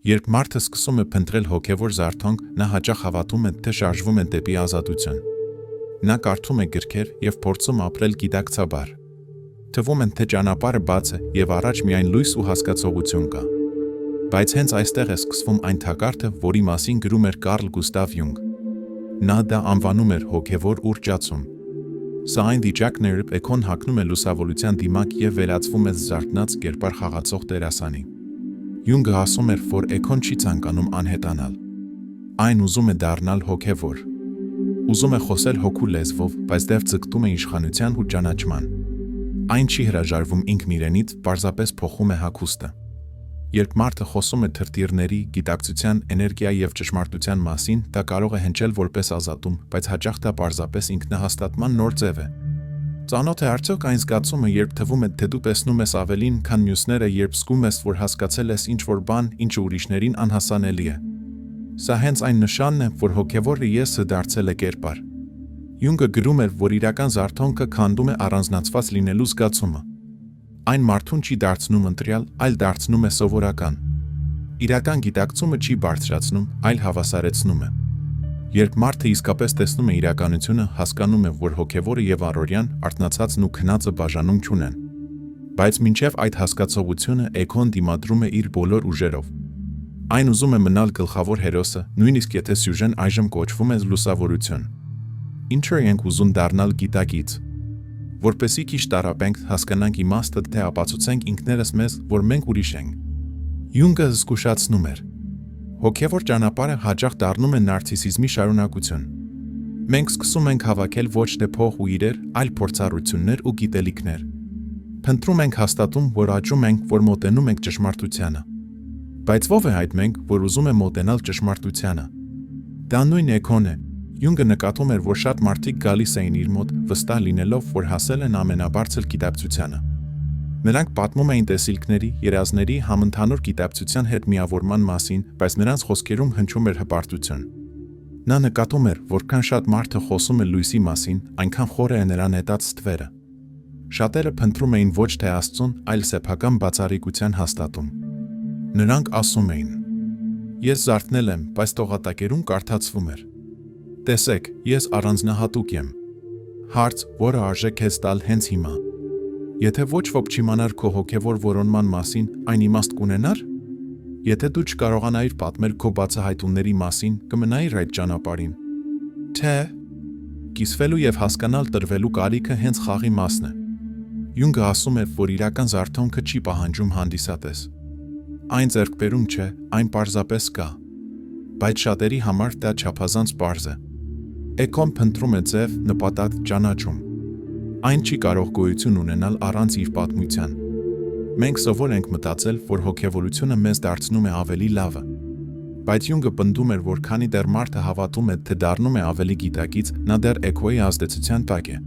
Երբ մարդը սկսում է փնտրել հոգևոր զարթոնք, նա հաճախ հավատում է, թե շարժվում է դեպի ազատություն։ Նա կարդում է գրքեր և փորձում ապրել գիտակցաբար։ Թվում է, թե ճանապարհը բաց է և առաջ միայն լույս ու հասկացողություն կա։ Բայց հենց այստեղ է սկսվում այն թակարդը, որի մասին գրում էր Կարլ Գուստավ Յունգ։ Նա դա անվանում էր հոգևոր ուռճացում։ Սա այն վիճակն է, երբ էգոն հագնում է լուսավորության դիմակ և վերածվում է զարթնած կերպար խաղացող դերասանի։ Յունգը ասում էր, որ էգոն չի ցանկանում անհետանալ։ Այն ուզում է դառնալ հոգևոր։ Ուզում է խոսել հոգու լեզվով, բայց դեռ ձգտում է իշխանության ու ճանաչման։ Այն չի հրաժարվում ինքն իրենից, պարզապես փոխում է հագուստը։ Երբ մարդը խոսում է թրթիռների, գիտակցության, էներգիա և ճշմարտության մասին, դա կարող է հնչել որպես ազատում, բայց հաճախ դա պարզապես ինքնահաստատման նոր ձև է։ Ծանոթ է արդյոք այն զգացումը, երբ թվում է, թե դու տեսնում ես ավելին, քան մյուսները, երբ զգում ես, որ հասկացել ես ինչ-որ բան, ինչը ուրիշներին անհասանելի է։ Սա հենց այն նշանն է, որ հոգևորը եսը դարձել է կերպար։ Յունգը գրում էր, որ իրական զարթոնքը քանդում է առանձնացված լինելու զգացումը։ Այն մարդուն չի դարձնում ընտրյալ, այլ դարձնում է սովորական։ Իրական գիտակցումը չի բարձրացնում, այլ հավասարեցնում է։ Երբ մարդը իսկապես տեսնում է իրականությունը, հասկանում է, որ հոգևորը և առօրյան, արթնացածն ու քնածը բաժանում չունեն։ Բայց մինչև այդ հասկացողությունը էգոն դիմադրում է իր բոլոր ուժերով։ Այն ուզում է մնալ գլխավոր հերոսը, նույնիսկ եթե սյուժեն այժմ կոչվում է լուսավորություն։ Ինչու ենք ուզում դառնալ գիտակից։ Որպեսզի քիչ տարապենք, հասկանանք իմաստը, թե ապացուցենք ինքներս մեզ, որ մենք ուրիշ ենք։ Յունգը զգուշացնում էր. հոգևոր ճանապարհը հաճախ դառնում է նարցիսիզմի շարունակություն։ Մենք սկսում ենք հավաքել ոչ թե փող ու իրեր, այլ փորձառություններ ու գիտելիքներ։ Փնտրում ենք հաստատում, որ աճում ենք, որ մոտենում ենք ճշմարտությանը։ Բայց ով է այդ մենք, որ ուզում է մոտենալ ճշմարտությանը։ Դա նույն էգոն է։ Յունգը նկատում էր, որ շատ մարդիկ գալիս էին իր մոտ, վստահ լինելով, որ հասել են ամենաբարձր գիտակցությանը։ Նրանք պատմում էին տեսիլքների, երազների, համընդհանուր գիտակցության հետ միավորման մասին, բայց նրանց խոսքերում հնչում էր հպարտություն։ Նա նկատում էր, որքան շատ մարդը խոսում է լույսի մասին, այնքան խորը է նրան նետած ստվերը։ Շատերը փնտրում էին ոչ թե Աստծուն, այլ սեփական բացառիկության հաստատում։ Նրանք ասում էին. Ես զարթնել եմ, բայց տողատակերում կարդացվում էր. Տեսեք, ես առանձնահատուկ եմ։ Հարց, որը արժե քեզ տալ հենց հիմա։ Եթե ոչ ոք չիմանար քո հոգևոր որոնման մասին, այն իմաստ կունենար։ Եթե դու չկարողանայիր պատմել քո բացահայտումների մասին, կմնայիր այդ ճանապարհին։ Թե կիսվելու եւ հասկանալ տրվելու կարիքը հենց խաղի մասն է։ Յունգը ասում էր, որ իրական զարթոնքը չի պահանջում հանդիսատես։ Այն ձեռքբերում չէ, այն պարզապես կա։ Բայց շատերի համար դա չափազանց պարզ է։ Էգոն փնտրում է ձև, նպատակ, ճանաչում։ Այն չի կարող գոյություն ունենալ առանց իր պատմության։ Մենք սովոր ենք մտածել, որ հոգևորությունը մեզ դարձնում է ավելի լավը։ Բայց Յունգը պնդում էր, որ քանի դեռ մարդը հավատում է, թե դառնում է ավելի գիտակից, նա դեռ էգոյի ազդեցության տակ է։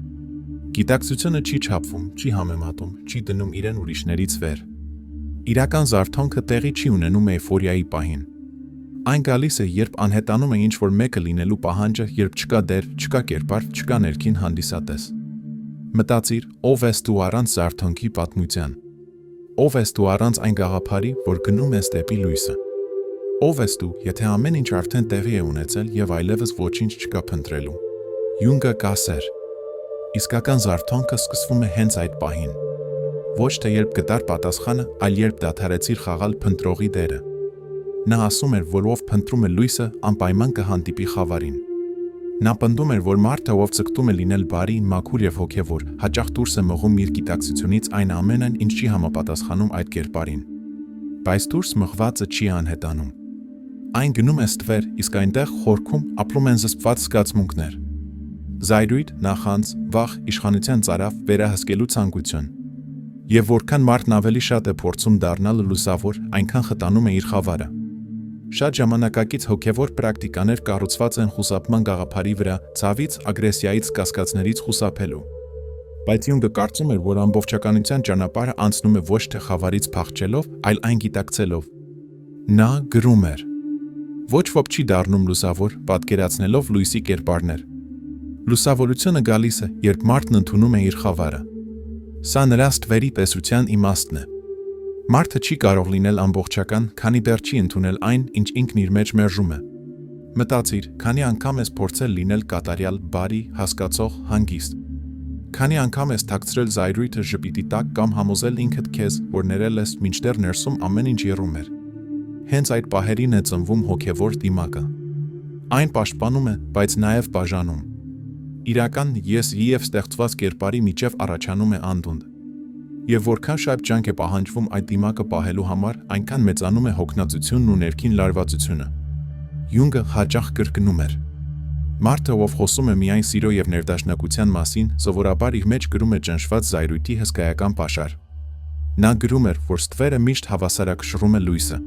Գիտակցությունը չի չափվում, չի համեմատում, չի դնում իրեն ուրիշներից վեր։ Իրական զարթոնքը տեղի չի ունենում էյֆորիայի պահին։ Այն գալիս է, երբ անհետանում է ինչ-որ մեկը լինելու պահանջը, երբ չկա դեր, չկա կերպար, չկա ներքին հանդիսատես։ Մտածիր, ով ես դու առանց զարթոնքի պատմության։ Ով ես դու առանց այն գաղափարի, որ գնում ես դեպի լույսը։ Ով ես դու, եթե ամեն ինչ արդեն տեղի է ունեցել եւ այլևս ոչինչ չկա փնտրելու։ Յունգը կասեր. Իսկական զարթոնքը սկսվում է հենց այդ պահին։ Ոչ թե երբ գտար պատասխանը, այլ երբ դադարեցիր խաղալ փնտրողի դերը։ Նա ասում էր, որ ով փնտրում է լույսը, անպայման կհանդիպի խավարին։ Նա պնդում էր, որ մարդը, ով ցկտում է լինել բարի, մաքուր եւ հոգեվոր, հաճախ դուրս է մղում իր գիտակցությունից այն ամենն, ինչ չի համապատասխանում այդ կերպարին։ Բայց դուրս մղվածը չի անհետանում։ Այն գնում է ստվեր, իսկ այնտեղ խորքում ապրում են զսպված զգացմունքներ։ Զայրույթ, նախանձ, վախ, իշխանության ծարավ, վերահսկելու ցանկություն։ Եվ որքան մարդն ավելի շատ է փորձում դառնալ լուսավոր, այնքան խտանում է իր խավարը։ Շատ ժամանակակից հոգևոր պրակտիկաներ կառուցված են խուսափման գաղափարի վրա, ցավից, ագրեսիայից, կասկածներից խուսափելու։ Բայց Յունգը կարծում էր, որ ամբողջականության ճանապարհը անցնում է ոչ թե խավարից փախչելով, այլ այն գիտակցելով։ Նա գրում էր. Ոչ ոք չի դառնում լուսավոր, պատկերացնելով լույսի կերպարներ։ Լուսավորությունը գալիս է, երբ մարդն ընդունում է իր խավարը։ Սա նրա ստվերի տեսության իմաստն է։ Մարդը չի կարող լինել ամբողջական, քանի դեռ չի ընդունել այն, ինչ ինքն իր մեջ մերժում է։ Մտածիր, քանի անգամ ես փորձել լինել կատարյալ, բարի, հասկացող, հանգիստ։ Քանի անգամ ես թաքցրել զայրույթը ժպիտի տակ կամ համոզել ինքդ քեզ, որ ներել ես, մինչդեռ ներսում ամեն ինչ եռում էր։ Հենց այդ պահերին է ծնվում հոգևոր դիմակը։ Այն պաշտպանում է, բայց նաև բաժանում։ Իրական ես-ի և ստեղծված կերպարի միջև առաջանում է անդունդ։ Եվ որքան շատ ջանք է պահանջվում այդ դիմակը պահելու համար, այնքան մեծանում է հոգնածությունն ու ներքին լարվածությունը։ Յունգը հաճախ կրկնում էր. Մարդը, ով խոսում է միայն սիրո և ներդաշնակության մասին, սովորաբար իր մեջ կրում է ճնշված զայրույթի հսկայական պաշար։ Նա գրում էր, որ ստվերը միշտ հավասարակշռում է լույսը։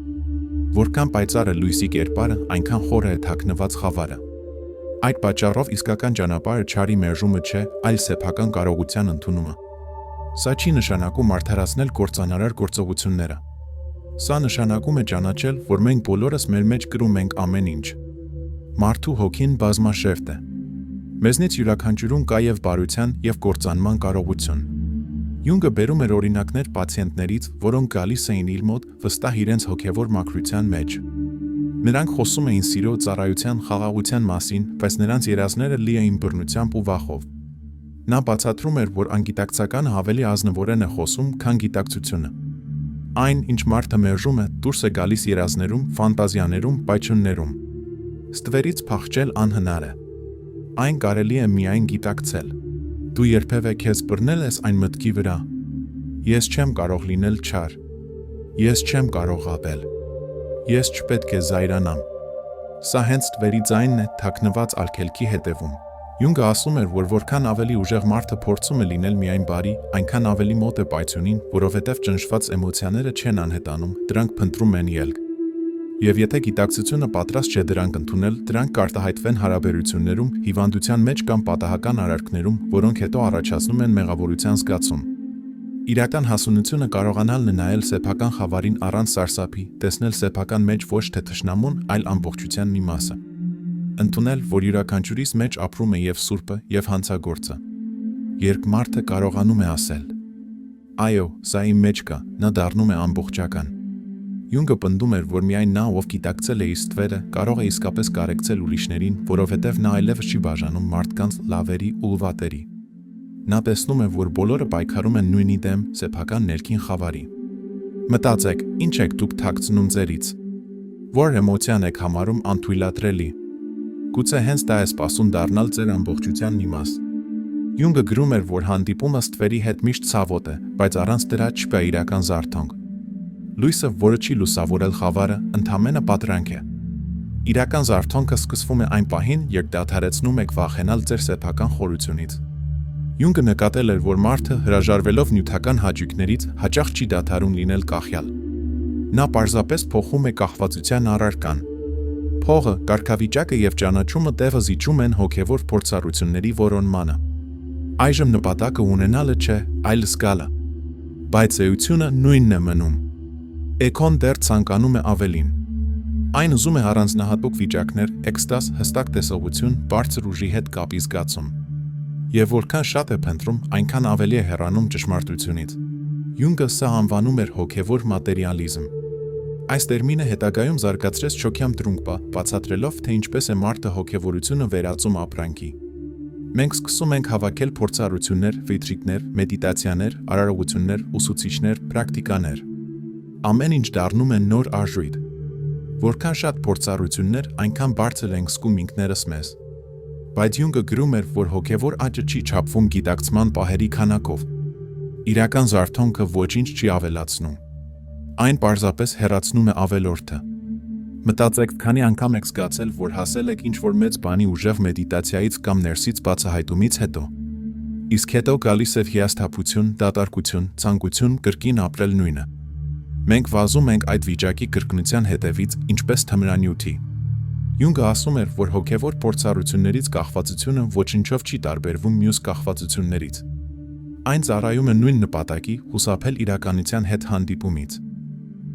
Որքան պայծառ է լույսի կերպարը, այնքան խորը է թաքնված խավարը։ Այդ պատճառով իսկական ճանապարհը չարի մերժումը չէ, այլ սեփական կարողության ընդունումը։ Սա չի նշանակում արդարացնել կործանարար գործողությունները։ Սա նշանակում է ճանաչել, որ մենք բոլորս մեր մեջ կրում ենք ամեն ինչ։ Մարդու հոգին բազմաշերտ է։ Մեզնից յուրաքանչյուրում կա և բարության, և կործանման կարողություն։ Յունգը բերում էր օրինակներ պացիենտներից, որոնք գալիս էին իր մոտ վստահ իրենց հոգևոր մաքրության մեջ։ Նրանք խոսում էին սիրո, ծառայության, խաղաղության մասին, բայց նրանց երազները լի էին բռնությամբ ու վախով։ Նա բացատրում էր, որ անգիտակցականը ավելի ազնվորեն է խոսում, քան գիտակցությունը։ Այն, ինչ մարդը մերժում է, դուրս է գալիս երազներում, ֆանտազիաներում, պայթյուններում։ Ստվերից փախչել անհնար է։ Այն կարելի է միայն գիտակցել։ Դու երբևէ քեզ բռնել ես այն մտքի վրա. Ես չեմ կարող լինել չար։ Ես չեմ կարող ապել։ Ես չպետք է զայրանամ։ Սա հենց ստվերի ձայնն է թաքնված արգելքի հետևում։ Յունգը ասում էր, որ որքան ավելի ուժեղ մարդը փորձում է լինել միայն բարի, այնքան ավելի մոտ է պայթյունին, որովհետև ճնշված էմոցիաները չեն անհետանում, դրանք փնտրում են ելք։ Եվ եթե գիտակցությունը պատրաստ չէ դրանք ընդունել, դրանք կարտահայտվեն հարաբերություններում, հիվանդության մեջ կամ պատահական արարքներում, որոնք հետո առաջացնում են մեղավորության զգացում։ Իրական հասունությունը կարողանալն է նայել սեփական խավարին առանց սարսափի, տեսնել սեփական մեջ ոչ թե թշնամուն, այլ ամբողջության մի մասը։ Ընդունել, որ յուրաքանչյուրիս մեջ ապրում է և սուրբը, և հանցագործը։ Երբ մարդը կարողանում է ասել. Այո, սա իմ մեջ կա, նա դառնում է ամբողջական։ Յունգը պնդում էր, որ միայն նա, ով գիտակցել է իր ստվերը, կարող է իսկապես կարեկցել ուրիշներին, որովհետև նա այլևս չի բաժանում մարդկանց լավերի ու վատերի։ Նա տեսնում է, որ բոլորը պայքարում են նույնի դեմ, սեփական ներքին խավարի։ Մտածեք, ինչ եք դուք թաքցնում ձերից։ Որ էմոցիան եք համարում անթույլատրելի։ Գուցե հենց դա է սպասում դառնալ ձեր ամբողջության մի մաս։ Յունգը գրում էր, որ հանդիպումը ստվերի հետ միշտ ցավոտ է, բայց առանց դրա չկա իրական զարթոնք։ Լույսը, որը չի լուսավորել խավարը, ընդամենը պատրանք է։ Իրական զարթոնքը սկսվում է այն պահին, երբ դադարեցնում եք վախենալ ձեր սեփական խորությունից։ Յունգը նկատել էր, որ մարդը հրաժարվելով նյութական հաճույքներից հաճախ չի դադարում լինել կախյալ։ Նա պարզապես փոխում է կախվածության առարկան։ Փողը, կարգավիճակը և ճանաչումը տեղը զիջում են հոգևոր փորձառությունների որոնմանը։ Այժմ նպատակը ունենալը չէ, այլ զգալը։ Բայց էությունը նույնն է մնում։ Էքոն դեռ ցանկանում է ավելին։ Այն ուզում է առանձնահատուկ վիճակներ, էքստազ, հստակ տեսողություն, բարձր ուժի հետ կապի զգացում։ Եվ որքան շատ է փնտրում, այնքան ավելի է հեռանում ճշմարտությունից։ Յունգը սա անվանում էր հոգևոր մատերիալիզմ։ Այս տերմինը հետագայում զարգացրեց շոքյամ տրունկպա, բացատրելով, թե ինչպես է մարդը հոգևորությունը վերածում ապրանքի։ Մենք սկսում ենք հավաքել փորձառություններ, ֆիլտրիկներ, մեդիտացիաներ, արարողություններ, ուսուցիչներ, պրակտիկաներ։ Ամեն ինչ դառնում է նոր արժույթ։ Որքան շատ փորձառություններ, այնքան բարձր ենք զգում ինքներս մեզ։ Բայց Յունգը գրում էր, որ հոգևոր աճը չի չափվում գիտակցման պահերի քանակով։ Իրական զարթոնքը ոչինչ չի ավելացնում։ Այն պարզապես հեռացնում է ավելորդը։ Մտածեք, քանի անգամ եք զգացել, որ հասել եք ինչ-որ մեծ բանի ուժեղ մեդիտացիայից կամ ներսից բացահայտումից հետո։ Իսկ հետո գալիս է հիասթափություն, դատարկություն, ցանկություն կրկին ապրել նույնը։ Մենք վազում ենք այդ վիճակի կրկնության հետևից, ինչպես թմրանյութի։ Յունգը ասում էր, որ հոգևոր փորձառություններից կախվածությունը ոչինչով չի տարբերվում մյուս կախվածություններից։ Այն ծառայում է նույն նպատակի՝ խուսափել իրականության հետ հանդիպումից։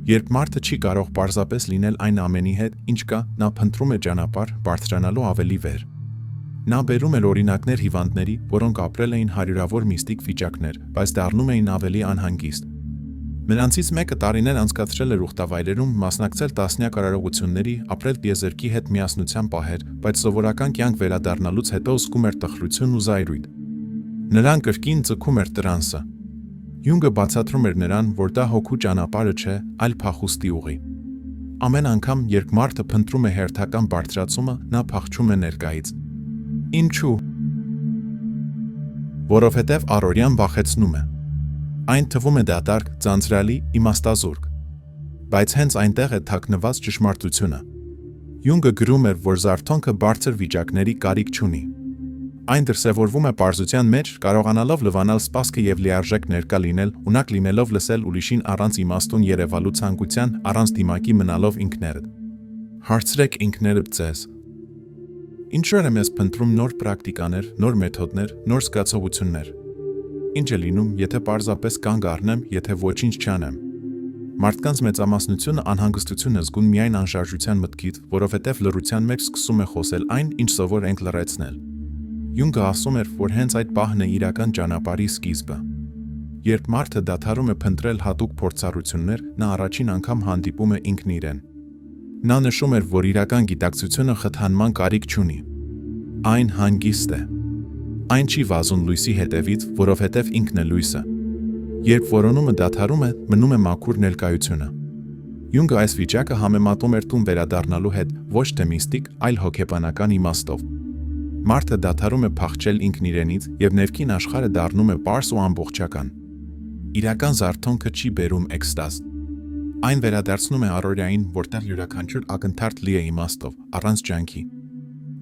Երբ մարդը չի կարող պարզապես լինել այն ամենի հետ, ինչ կա, նա փնտրում է ճանապարհ բարձրանալու ավելի վեր։ Նա բերում էր օրինակներ հիվանդների, որոնք ապրել էին հարյուրավոր միստիկ վիճակներ, բայց դառնում էին ավելի անհանգիստ։ Նրանցից մեկը տարիներ անցկացրել էր ուխտավայրերում, մասնակցել տասնյակ արարողությունների, ապրել տիեզերքի հետ միասնության պահեր, բայց սովորական կյանք վերադառնալուց հետո զգում էր տխրություն ու զայրույթ։ Նրան կրկին ձգում էր տրանսը։ Յունգը բացատրում էր նրան, որ դա հոգու ճանապարհը չէ, այլ փախուստի ուղի։ Ամեն անգամ, երբ մարդը փնտրում է հերթական բարձրացումը, նա փախչում է ներկայից։ Ինչու՞։ Որովհետև առօրյան վախեցնում է։ Այն թվում է դատարկ, ձանձրալի, իմաստազուրկ։ Բայց հենց այնտեղ է թաքնված ճշմարտությունը։ Յունգը գրում էր, որ զարթոնքը բարձր վիճակների կարիք չունի։ Այն դրսևորվում է պարզության մեջ, կարողանալով լվանալ սպասքը եւ լիարժեք ներկա լինել, ունակ լինելով լսել ուրիշին առանց իմաստուն երևալու ցանկության, առանց դիմակի մնալով ինքներդ։ Հարցրեք ինքներդ ձեզ. ինչու եմ ես փնտրում նոր պրակտիկաներ, նոր մեթոդներ, նոր զգացողություններ։ Ինչ է լինում, եթե պարզապես կանգ առնեմ, եթե ոչինչ չանեմ։ Մարդկանց մեծամասնությունը անհանգստություն է զգում միայն անշարժության մտքից, որովհետև լռության մեջ սկսում է խոսել այն, ինչ սովոր ենք լռեցնել։ Յունգը ասում էր, որ հենց այդ պահն է իրական ճանապարհի սկիզբը։ Երբ մարդը դադարում է փնտրել հատուկ փորձառություններ, նա առաջին անգամ հանդիպում է ինքն իրեն։ Նա նշում էր, որ իրական գիտակցությունը խթանման կարիք չունի։ Այն հանգիստ է։ Այն չի վազում լույսի հետևից, որովհետև ինքն է լույսը։ Երբ որոնումը դադարում է, մնում է մաքուր ներկայությունը։ Յունգը այս վիճակը համեմատում էր տուն վերադառնալու հետ, ոչ թե միստիկ, այլ հոգեբանական իմաստով։ Մարդը դադարում է փախչել ինքն իրենից, եւ ներքին աշխարհը դառնում է պարզ ու ամբողջական։ Իրական զարթոնքը չի բերում էքստազ։ Այն վերադարձնում է առօրյային, որտեղ յուրաքանչյուր ակնթարթ լի է իմաստով, առանց ջանքի։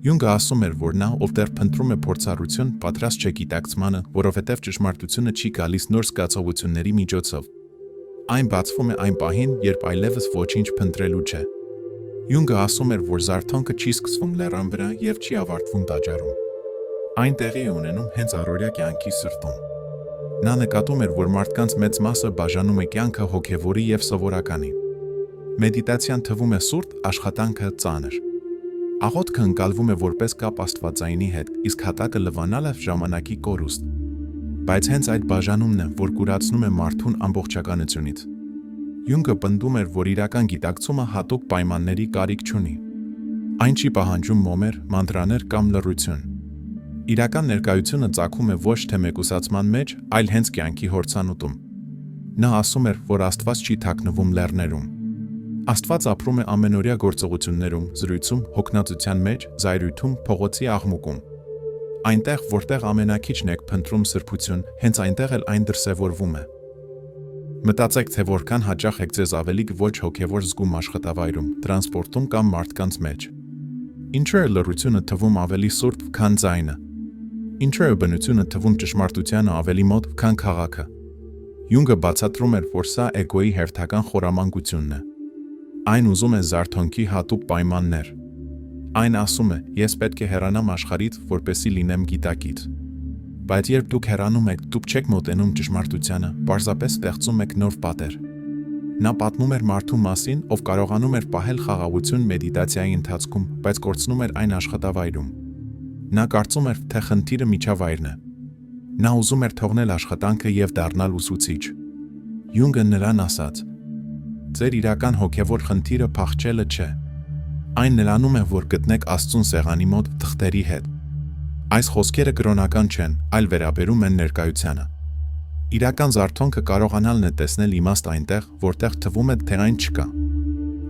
Յունգը ասում էր, որ նա, ով դեռ փնտրում է փորձառություն, պատրաստ չէ գիտակցմանը, որովհետև ճշմարտությունը չի գալիս նոր զգացողությունների միջոցով։ Այն բացվում է այն պահին, երբ այլևս ոչինչ փնտրելու չէ։ Յունգը ասում էր, որ զարթոնքը չի սկսվում լեռան վրա եւ չի ավարտվում տաճարում։ Այն տեղի է ունենում հենց առօրյա կյանքի սրտում։ Նա նկատում էր, որ մարդկանց մեծ մասը բաժանում է կյանքը հոգևորի եւ սովորականի։ Մեդիտացիան թվում է սուրբ, աշխատանքը ծանր։ Աղոթքը ընկալվում է որպես կապ Աստվածայինի հետ, իսկ հատակը լվանալը ժամանակի կորուստ։ Բայց հենց այդ բաժանումն է, որ կուրացնում է մարդուն ամբողջականությունից։ Յունգը պնդում էր, որ իրական գիտակցումը հատուկ պայմանների կարիք չունի։ Այն չի պահանջում մոմեր, մանտրաներ կամ լռություն։ Իրական ներկայությունը ծագում է ոչ թե մեկուսացման մեջ, այլ հենց կյանքի հորցանուտում։ Նա ասում էր, որ Աստված չի թաքնվում լեռներում։ Աստված ապրում է ամենօրյա գործողություններում, զրույցում, հոգնածության մեջ, զայրույթում, փողոցի աղմուկում։ Այնտեղ, որտեղ ամենակիչն եք փնտրում սրբություն, հենց այնտեղ էլ այն դրսևորվում է։ Մտածեք, թե որքան հաճախ եք ձեզ ավելի ոչ հոգևոր զգում աշխատավայրում, տրանսպորտում կամ մարդկանց մեջ։ Ինչու է լռությունը թվում ավելի սուրբ, քան ձայնը։ Ինչու է բնությունը թվում ճշմարտությանը ավելի մոտ, քան քաղաքը։ Յունգը բացատրում էր, որ սա էգոյի հերթական խորամանկությունն է։ Այն ուզում է զարթոնքի հատուկ պայմաններ։ Այն ասում է, ես պետք է հեռանամ աշխարհից, որպեսզի լինեմ գիտակից։ Բայց երբ դուք հեռանում եք, դուք չեք մոտենում ճշմարտությանը, պարզապես ստեղծում եք նոր պատեր։ Նա պատմում էր մարդու մասին, ով կարողանում էր պահել խաղաղություն մեդիտացիայի ընթացքում, բայց կորցնում էր այն աշխատավայրում։ Նա կարծում էր, թե խնդիրը միջավայրն է։ Նա ուզում էր թողնել աշխատանքը եւ դառնալ ուսուցիչ։ Յունգը նրան ասաց. ձեր իրական հոգևոր խնդիրը փախչելը չէ։ Այն նրանում է, որ գտնեք Աստծուն սեղանի մոտ թղթերի հետ։ Այս խոսքերը կրոնական չեն, այլ վերաբերում են ներկայությանը։ Իրական զարթոնքը կարողանալն է տեսնել իմաստ այնտեղ, որտեղ թվում է, թե այն չկա։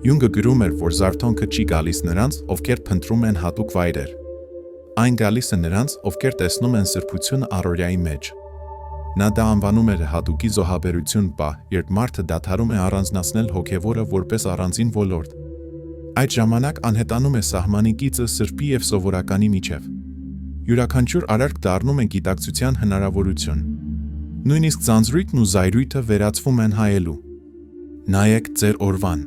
Յունգը գրում էր, որ զարթոնքը չի գալիս նրանց, ովքեր փնտրում են հատուկ վայրեր։ Այն գալիս է նրանց, ովքեր տեսնում են սրբությունը առօրյայի մեջ։ Նա դա անվանում էր հատուկի զոհաբերություն պահ, երբ մարդը դադարում է առանձնացնել հոգևորը որպես առանձին ոլորտ։ Այդ ժամանակ անհետանում է սահմանի գիծը սրբի եւ սովորականի միջև։ Յուրաքանչյուր արարք դառնում է գիտակցության հնարավորություն։ Նույնիսկ ձանձրույթն ու զայրույթը վերածվում են հայելու։ Նայեք ձեր օրվան։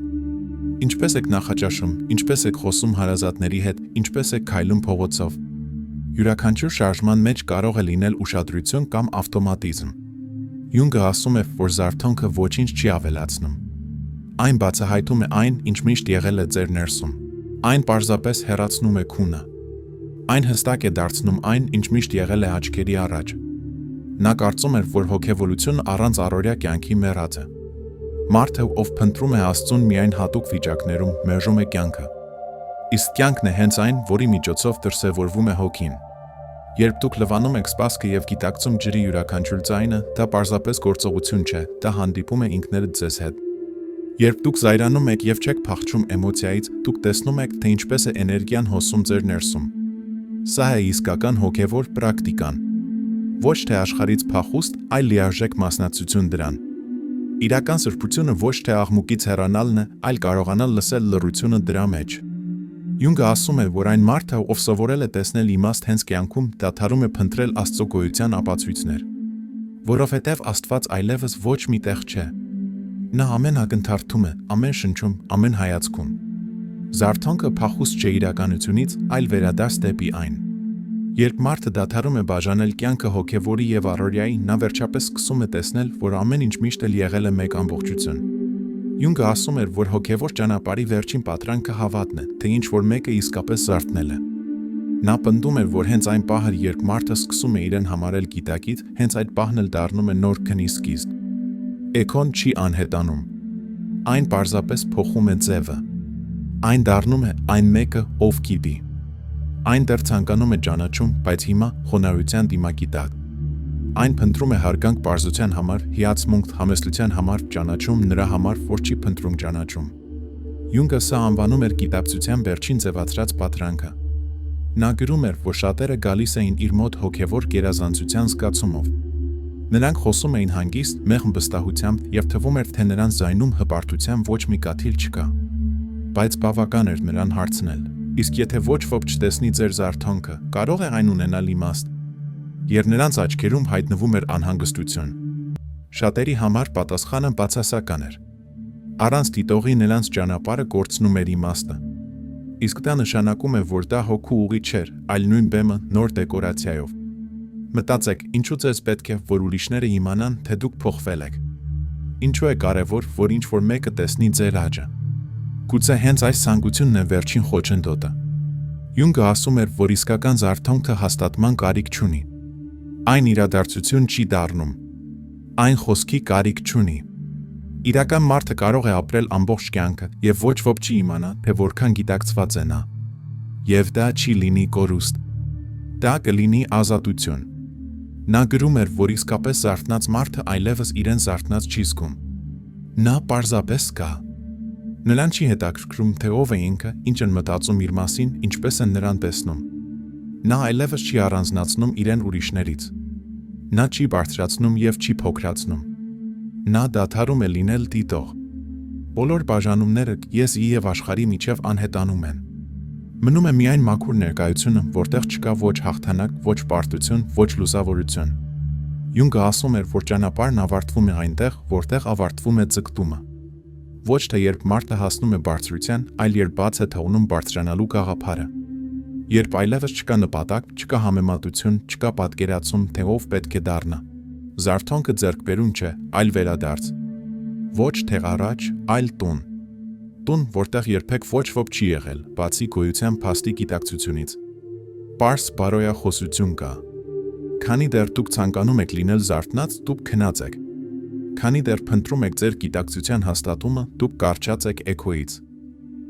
Ինչպես եք նախաճաշում, ինչպես եք խոսում հարազատների հետ, ինչպես եք քայլում փողոցով։ Յուրաքանչյուր շարժման մեջ կարող է լինել ուշադրություն կամ ավտոմատիզմ։ Յունգը ասում է, որ զարթոնքը ոչինչ չի ավելացնում։ Այն բացահայտում է այն, ինչ միշտ եղել է ձեր ներսում։ Այն պարզապես հեռացնում է քունը։ Այն հստակ է դարձնում այն, ինչ միշտ եղել է աչքերի առաջ։ Նա կարծում էր, որ հոգևորությունը առանց առօրյա կյանքի մեռած է։ Մարդը, ով փնտրում է Աստծուն միայն հատուկ վիճակներում, մերժում է կյանքը։ Իսկ կյանքն է հենց այն, որի միջոցով դրսևորվում է հոգին։ Երբ դուք լվանում եք սպասքը եւ գիտակցում ջրի յուրաքանչյուր ձայնը, դա պարզապես գործողություն չէ, դա հանդիպում է ինքներդ ձեզ հետ։ Երբ դուք զայրանում եք եւ չեք փախչում էմոցիայից, դուք տեսնում եք, թե ինչպես է էներգիան հոսում ձեր ներսում։ Սա է իսկական հոգևոր պրակտիկան։ Ոչ թե աշխարհից փախուստ, այլ լիարժեք մասնակցություն դրան։ Իրական սրբությունը ոչ թե աղմուկից հեռանալն է, այլ կարողանալ լսել լռությունը դրա մեջ։ Յունգը ասում է, որ այն մարդը, ով սովորել է տեսնել իմաստ հենց կյանքում, դադարում է փնտրել Աստծո գոյության ապացույցներ։ Որովհետև Աստված այլևս ոչ մի տեղ չէ։ Նա ամեն ակնթարթում է, ամեն շնչում, ամեն հայացքում։ Զարթոնքը փախուստ չէ իրականությունից, այլ վերադարձ դեպի այն։ Երբ մարդը դադարում է բաժանել կյանքը հոգևորի եւ առօրյայի, նա վերջապես սկսում է տեսնել, որ ամեն ինչ միշտ էլ եղել է մեկ ամբողջություն։ Յունգը ասում էր, որ հոգևոր ճանապարհի վերջին պատրանքը հավատն է, թե ինչ որ մեկը իսկապես զարթնել է։ Նա պնդում էր, որ հենց այն պահը, երբ մարդը սկսում է իրեն համարել գիտակից, հենց այդ պահն էլ դառնում է նոր քնի սկիզբ։ Էքոն չի անհետանում։ Այն պարզապես փոխում է ձևը։ Այն դառնում է այն մեկը, ով գիտի։ Այն դեռ ցանկանում է ճանաչում, բայց հիմա խոնարհության դիմակի տակ։ Այն փնտրում է հարգանք պարզության համար, հիացմունք համեստության համար, ճանաչում նրա համար, որ չի փնտրում ճանաչում։ Յունգը սա անվանում էր գիտակցության վերջին ձևացրած պատրանքը։ Նա գրում էր, որ շատերը գալիս էին իր մոտ հոգևոր գերազանցության զգացումով։ Նրանք խոսում էին հանգիստ, մեղմ վստահությամբ եւ թվում էր, թե նրանց ձայնում հպարտության ոչ մի կաթիլ չկա։ Բայց բավական էր նրան հարցնել. իսկ եթե ոչ ոք չտեսնի ձեր զարթոնքը, կարող է այն ունենալ իմաստ։ Եվ նրանց աչքերում հայտնվում էր անհանգստություն։ Շատերի համար պատասխանը բացասական էր։ Առանց դիտողի նրանց ճանապարհը կորցնում էր իմաստը։ Իսկ դա նշանակում է, որ դա հոգու ուղի չէր, այլ նույն բեմը նոր դեկորացիայով։ Մտածեք, ինչու ձեզ պետք է, որ ուրիշները իմանան, թե դուք փոխվել եք։ Ինչու է կարևոր, որ ինչ-որ մեկը տեսնի ձեր աճը։ Գուցե հենց այս ցանկությունն է վերջին խոչընդոտը։ Յունգը ասում էր, որ իսկական զարթոնքը հաստատման կարիք չունի։ Այն իրադարձություն չի դառնում։ Այն խոսքի կարիք չունի։ Իրական մարդը կարող է ապրել ամբողջ կյանքը եւ ոչ ոք չի իմանա, թե որքան գիտակցված է նա։ Եվ դա չի լինի կորուստ։ Դա կլինի ազատություն։ Նա գրում էր, որ իսկապես զարթնած մարդը այլևս իրեն զարթնած չի զգում։ Նա պարզապես կա։ Նրան չի հետաքրքրում, թե ով է ինքը, ինչ են մտածում իր մասին, ինչպես են նրան տեսնում։ Նա այլևս չի առանձնացնում իրեն ուրիշներից։ Նա չի բարձրացնում եւ չի փոքրացնում։ Նա դադարում է լինել դիտող։ Բոլոր բաժանումները ես-ի եւ աշխարհի միջև անհետանում են։ Մնում է միայն մաքուր ներկայությունը, որտեղ չկա ոչ հաղթանակ, ոչ պարտություն, ոչ լուսավորություն։ Յունգը ասում էր, որ ճանապարհն ավարտվում է այնտեղ, որտեղ ավարտվում է ձգտումը։ Ոչ թե երբ մարդը հասնում է բարձրության, այլ երբ բաց է թողնում բարձրանալու գաղափարը։ Երբ այլևս չկա նպատակ, չկա համեմատություն, չկա պատկերացում, թե ով պետք է դառնա։ Զարթոնքը ձեռքբերում չէ, այլ վերադարձ։ Ոչ թեղառաջ, այլ տուն։ Տուն, որտեղ երբեք ոչ ոք չի եղել, բացի գոյության փաստի գիտակցությունից։ Պարզ բարոյախոսություն կա։ Քանի դեռ դուք ցանկանում եք լինել զարթնած, դուք քնած եք։ Քանի դեռ փնտրում եք ձեր գիտակցության հաստատումը, դուք կարճած եք էքոից։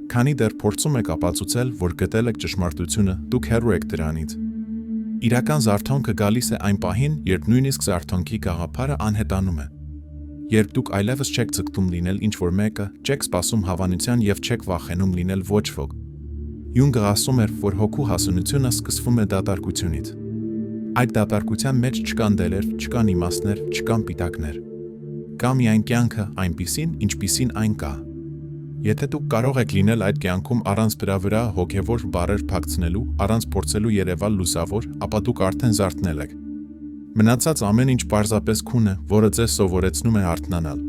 Քանի դեռ փորձում եք ապացուցել, որ գտել եք ճշմարտությունը, դուք հեռու եք դրանից։ Իրական զարթոնքը գալիս է այն պահին, երբ նույնիսկ զարթոնքի գաղափարը անհետանում է։ Երբ դուք այլևս չեք ձգտում լինել ինչ-որ մեկը, չեք սպասում հավանության եւ չեք վախենում լինել ոչ ոք։ Յունգը ասում էր, որ հոգու հասունությունը սկսվում է դատարկությունից։ Այդ դատարկության մեջ չկան դերեր, չկան իմաստներ, չկան պիտակներ։ Կա միայն կյանքը այնպիսին, ինչպիսին այն կա։ Եթե դուք կարող եք լինել այդ կյանքում առանց վրա հոգևոր բառեր փակցնելու, առանց փորձելու երևալ լուսավոր, ապա դուք արդեն զարթնել եք։ Մնացած ամեն ինչ պարզապես քուն է, որը ձեզ սովորեցնում է արթնանալ։